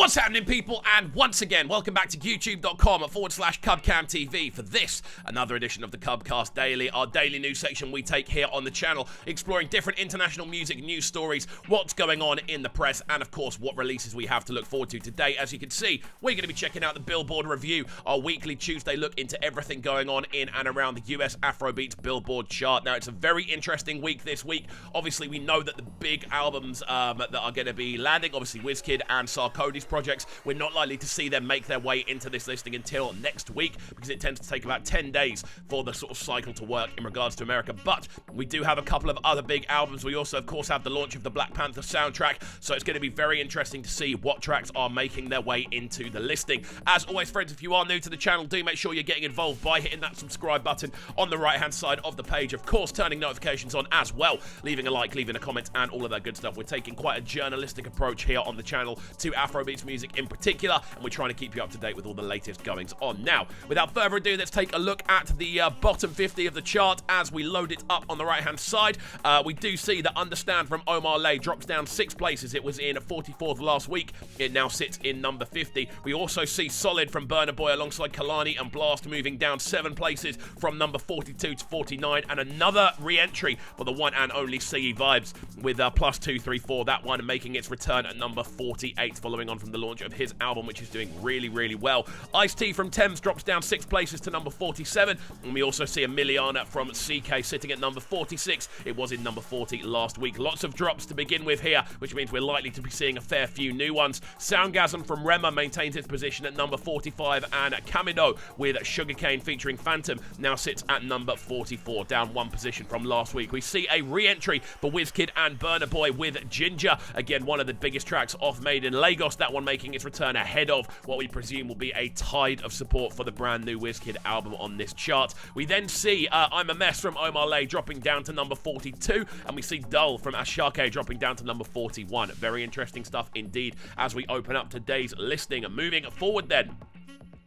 What's happening, people? And once again, welcome back to youtube.com/CubCamTV for this, another edition of the Cubcast Daily, our daily news section we take here on the channel, exploring different international music news stories, what's going on in the press, and of course, what releases we have to look forward to today. As you can see, we're going to be checking out the Billboard review, our weekly Tuesday look into everything going on in and around the US Afrobeats Billboard chart. Now, it's a very interesting week this week. Obviously, we know that the big albums that are going to be landing, obviously Wizkid and Sarkodie's projects, we're not likely to see them make their way into this listing until next week, because it tends to take about 10 days for the sort of cycle to work in regards to America. But we do have a couple of other big albums. We also, of course, have the launch of the Black Panther soundtrack, so it's going to be very interesting to see what tracks are making their way into the listing. As always, friends, if you are new to the channel, do make sure you're getting involved by hitting that subscribe button on the right-hand side of the page. Of course, turning notifications on as well, leaving a like, leaving a comment, and all of that good stuff. We're taking quite a journalistic approach here on the channel to Afrobeats music in particular, and we're trying to keep you up to date with all the latest goings on. Now, without further ado, let's take a look at the bottom 50 of the chart as we load it up on the right-hand side. We do see that Understand from Omar Lay drops down 6 places. It was in 44th last week. It now sits in number 50. We also see Solid from Burna Boy alongside Kalani and Blast moving down 7 places from number 42 to 49, and another re-entry for the one and only CE Vibes with +234. That one making its return at number 48, following on from the launch of his album, which is doing really, really well. Ice-T from Thames drops down 6 places to number 47, and we also see Emiliana from CK sitting at number 46. It was in number 40 last week. Lots of drops to begin with here, which means we're likely to be seeing a fair few new ones. Soundgasm from Rema maintains its position at number 45, and Camido with Sugarcane featuring Phantom now sits at number 44, down 1 position from last week. We see a re-entry for Wizkid and Burna Boy with Ginger, again one of the biggest tracks off Made in Lagos, that one making its return ahead of what we presume will be a tide of support for the brand new Wizkid album on this chart. We then see I'm a Mess from Omar Lay dropping down to number 42, and we see Dull from ASAKE dropping down to number 41. Very interesting stuff indeed as we open up today's listing. And moving forward then,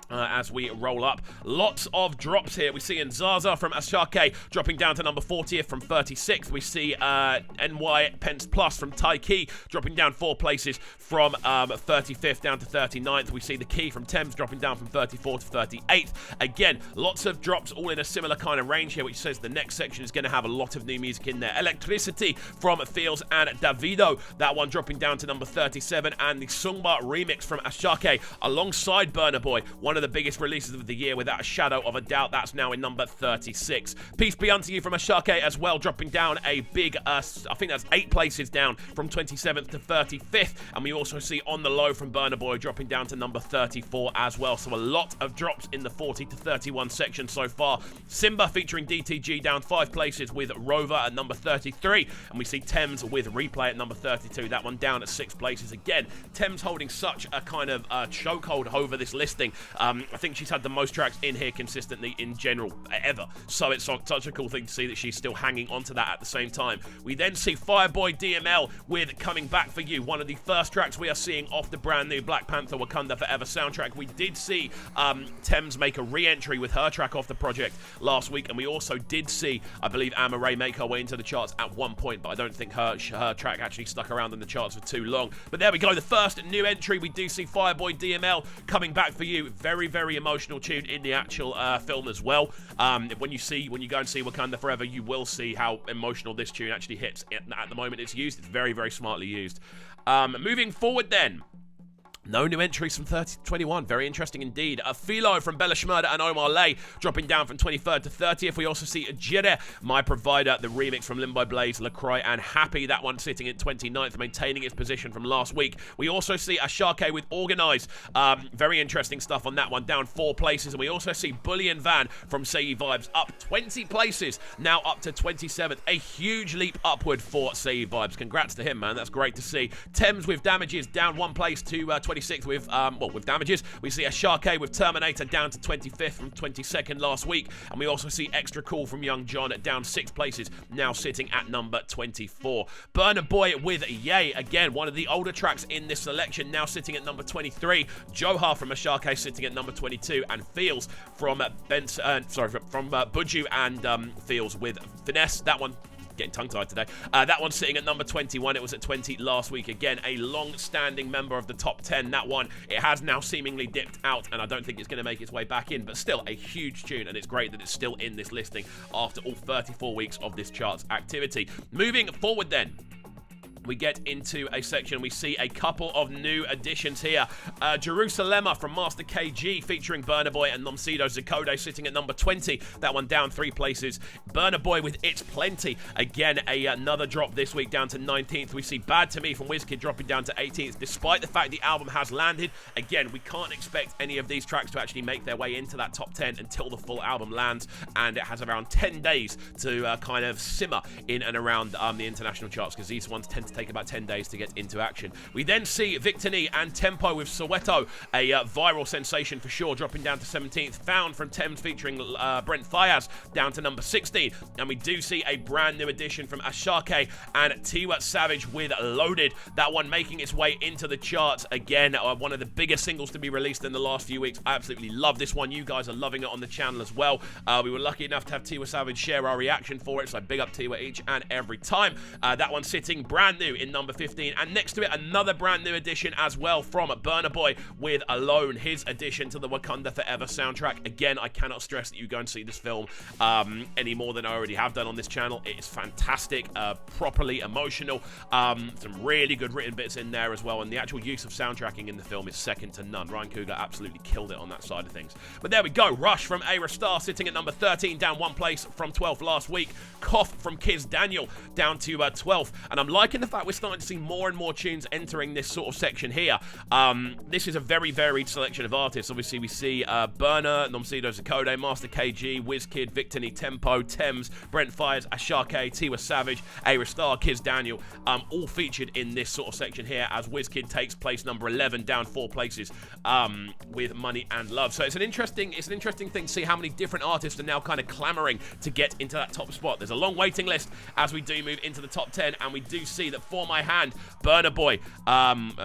as we roll up, lots of drops here. We see Zaza from ASAKE dropping down to number 40th from 36th. We see NY Pence Plus from Taiki dropping down 4 places from 35th down to 39th. We see The Key from Thames dropping down from 34th to 38th. Again, lots of drops all in a similar kind of range here, which says the next section is going to have a lot of new music in there. Electricity from Fields and Davido, that one dropping down to number 37, and the Sungba remix from ASAKE alongside Burna Boy, one of the biggest releases of the year without a shadow of a doubt. That's now in number 36. Peace Be Unto You from ASAKE as well, dropping down a big, I think that's 8 places down from 27th to 35th. And we also see On The Low from Burna Boy dropping down to number 34 as well. So a lot of drops in the 40 to 31 section so far. Simba featuring DTG down 5 places with Rover at number 33. And we see Thames with Replay at number 32. That one down at 6 places again. Thames holding such a kind of chokehold over this listing. I think she's had the most tracks in here consistently in general ever, so it's such a cool thing to see that she's still hanging on to that at the same time. We then see Fireboy DML with Coming Back For You, one of the first tracks we are seeing off the brand new Black Panther Wakanda Forever soundtrack. We did see Thames make a re-entry with her track off the project last week, and we also did see, I believe, Amma Ray make her way into the charts at one point, but I don't think her track actually stuck around in the charts for too long. But there we go, the first new entry. We do see Fireboy DML, Coming Back For You, very, very emotional tune in the actual film as well. When you go and see Wakanda Forever, you will see how emotional this tune actually hits at the moment it's used. It's very, very smartly used. Moving forward then, no new entries from 30 to 21. Very interesting indeed. Philo from Bella Shmurda and Omar Lay dropping down from 23rd to 30th. We also see Jire, My Provider, the remix from Limbo Blaze, LaCroix, and Happy. That one sitting at 29th, maintaining its position from last week. We also see ASAKE with Organize. Very interesting stuff on that one, down 4 places. And we also see Bullion Van from CE Vibes up 20 places, now up to 27th. A huge leap upward for CE Vibes. Congrats to him, man. That's great to see. Thames with Damages down 1 place to 26th with Damages. We see ASAKE with Terminator down to 25th from 22nd last week, and we also see Extra Cool from Young John down 6 places, now sitting at number 24. Burna Boy with Yay, again one of the older tracks in this selection, now sitting at number 23. Johar from ASAKE sitting at number 22, and Feels from Buju and Feels with Finesse. That one getting tongue-tied today. That one's sitting at number 21. It was at 20 last week. Again, a long-standing member of the top 10. That one, it has now seemingly dipped out, and I don't think it's going to make its way back in, but still a huge tune, and it's great that it's still in this listing after all 34 weeks of this chart's activity. Moving forward then, we get into a section. We see a couple of new additions here. Jerusalema from Master KG featuring Burna Boy and Nomsido Zakode sitting at number 20. That one down 3 places. Burna Boy with It's Plenty. Again, another drop this week down to 19th. We see Bad To Me from WizKid dropping down to 18th. Despite the fact the album has landed, again, we can't expect any of these tracks to actually make their way into that top 10 until the full album lands, and it has around 10 days to kind of simmer in and around the international charts, because these ones tend to take about 10 days to get into action. We then see Victini and Tempo with Soweto, a viral sensation for sure, dropping down to 17th. Found from Thames featuring Brent Fayez down to number 16. And we do see a brand new addition from ASAKE and Tiwa Savage with Loaded. That one making its way into the charts. Again, one of the biggest singles to be released in the last few weeks. I absolutely love this one. You guys are loving it on the channel as well. We were lucky enough to have Tiwa Savage share our reaction for it, so big up Tiwa each and every time. That one sitting brand new in number 15, and next to it another brand new addition as well from Burna Boy with Alone, his addition to the Wakanda Forever soundtrack. Again, I cannot stress that you go and see this film any more than I already have done on this channel. It is fantastic, properly emotional, some really good written bits in there as well, and the actual use of soundtracking in the film is second to none. Ryan Coogler absolutely killed it on that side of things. But there we go. Rush from A Star sitting at number 13, down 1 place from 12th last week. Cough from Kiz Daniel down to 12th, and I'm liking the fact we're starting to see more and more tunes entering this sort of section here. This is a very varied selection of artists. Obviously, we see Burna, Nomsido Zakode, Master KG, WizKid, Victini, Tempo, Thames, Brent Fayez, ASAKE, Tiwa Savage, A Star, Kiz Daniel, all featured in this sort of section here, as WizKid takes place number 11, down 4 places with Money and Love. So it's an interesting thing to see how many different artists are now kind of clamoring to get into that top spot. There's a long waiting list as we do move into the top 10, and we do see that For My Hand, Burna Boy,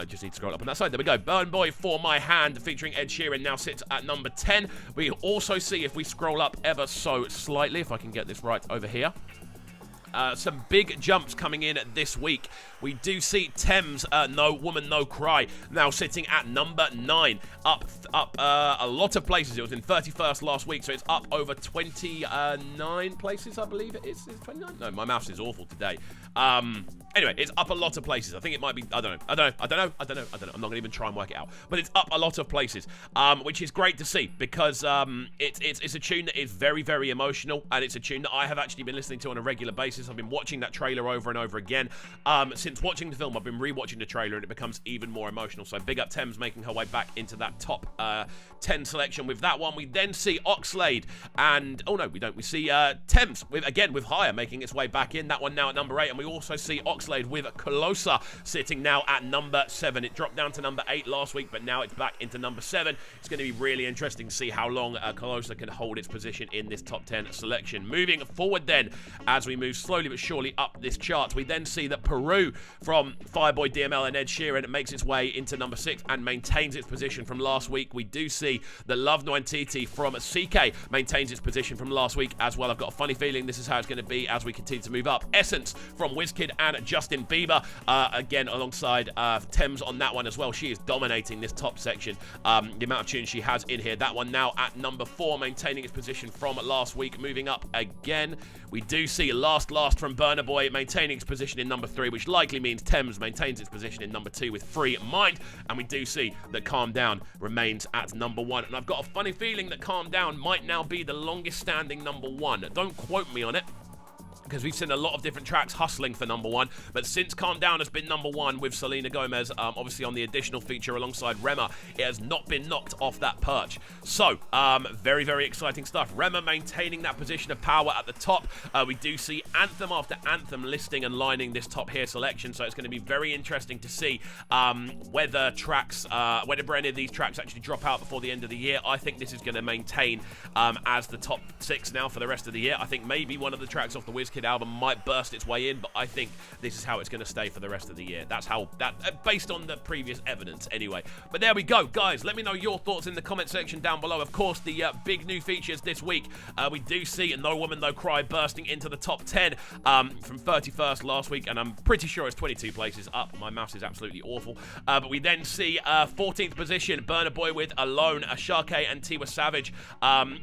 just need to scroll up on that side, there we go, Burna Boy, For My Hand featuring Ed Sheeran now sits at number 10. We also see, if we scroll up ever so slightly, if I can get this right over here, some big jumps coming in this week. We do see Thames, No Woman No Cry, now sitting at number 9, up a lot of places. It was in 31st last week, so it's up over 29 places, I believe it is. Is it 29? No, my mouse is awful today. Anyway, it's up a lot of places. I think it might be, I don't know. I'm not going to even try and work it out. But it's up a lot of places, which is great to see, because it's a tune that is very, very emotional, and it's a tune that I have actually been listening to on a regular basis. I've been watching that trailer over and over again. Since watching the film, I've been rewatching the trailer, and it becomes even more emotional. So big up Thames making her way back into that top 10 selection with that one. We then see Oxlade and, oh no, we don't. We see Thames, with Higher making its way back in. That one now at number 8, and we also see Oxlade with Closer sitting now at number 7. It dropped down to number 8 last week, but now it's back into number 7. It's going to be really interesting to see how long Closer can hold its position in this top 10 selection. Moving forward then, as we move slowly but surely up this chart, we then see that Peru from Fireboy DML and Ed Sheeran makes its way into number 6 and maintains its position from last week. We do see that Love Nwantiti from ASAKE maintains its position from last week as well. I've got a funny feeling this is how it's going to be as we continue to move up. Essence from WizKid and Justin Bieber, again alongside Thames on that one as well. She is dominating this top section. The amount of tunes she has in here. That one now at number 4, maintaining its position from last week. Moving up again, we do see Last from Burna Boy maintaining its position in number 3, which likely means Thames maintains its position in number 2 with Free Mind. And we do see that Calm Down remains at number 1. And I've got a funny feeling that Calm Down might now be the longest standing number 1. Don't quote me on it, because we've seen a lot of different tracks hustling for number 1, but since Calm Down has been number 1 with Selena Gomez, obviously on the additional feature alongside Rema, it has not been knocked off that perch. So, very, very exciting stuff. Rema maintaining that position of power at the top. We do see anthem after anthem listing and lining this top here selection, so it's going to be very interesting to see whether any of these tracks actually drop out before the end of the year. I think this is going to maintain as the top 6 now for the rest of the year. I think maybe one of the tracks off the WizKid WizKid album might burst its way in, but I think this is how it's going to stay for the rest of the year. That's how, based on the previous evidence anyway. But there we go, guys. Let me know your thoughts in the comment section down below. Of course, the big new features this week, we do see No Woman No Cry bursting into the top 10 from 31st last week, and I'm pretty sure it's 22 places up. My mouse is absolutely awful. But we then see 14th position, Burna Boy with Alone, ASAKE and Tiwa Savage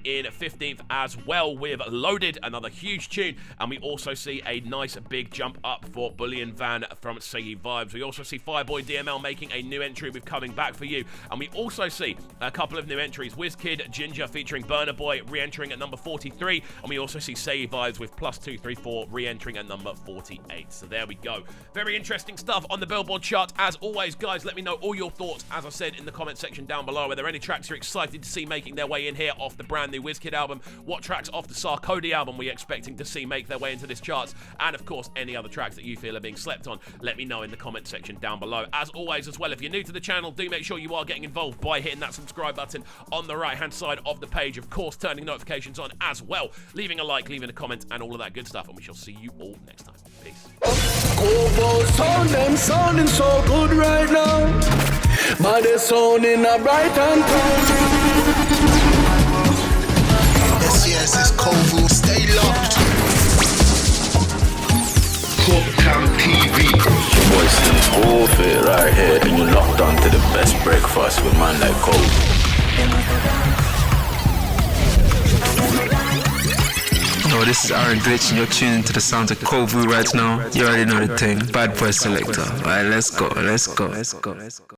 in 15th as well with Loaded, another huge tune. And we also see a nice big jump up for Bullion Van from Say Vibes. We also see Fireboy DML making a new entry with Coming Back For You. And we also see a couple of new entries. WizKid, Ginger featuring Burna Boy re-entering at number 43. And we also see Say Vibes with +234 re-entering at number 48. So there we go. Very interesting stuff on the Billboard chart. As always, guys, let me know all your thoughts, as I said, in the comment section down below. Are there any tracks you're excited to see making their way in here off the brand new WizKid album? What tracks off the Sarkodie album we're expecting to see make their way into this charts? And of course, any other tracks that you feel are being slept on, let me know in the comment section down below. As always as well, if you're new to the channel, do make sure you are getting involved by hitting that subscribe button on the right hand side of the page. Of course, turning notifications on as well, leaving a like, leaving a comment, and all of that good stuff. And we shall see you all next time. Peace. Them sounding so good right now, but they're sounding a bright and proud. Yes, it's Kovu. Stay locked. Cooktown TV. Boys, them all fit right here, and you're locked on to the best breakfast with man like Kovu. Yo, this is Aaron Glitch, and you're tuning to the sounds of Kovu right now. You already know the thing. Bad boy selector. Alright, let's go.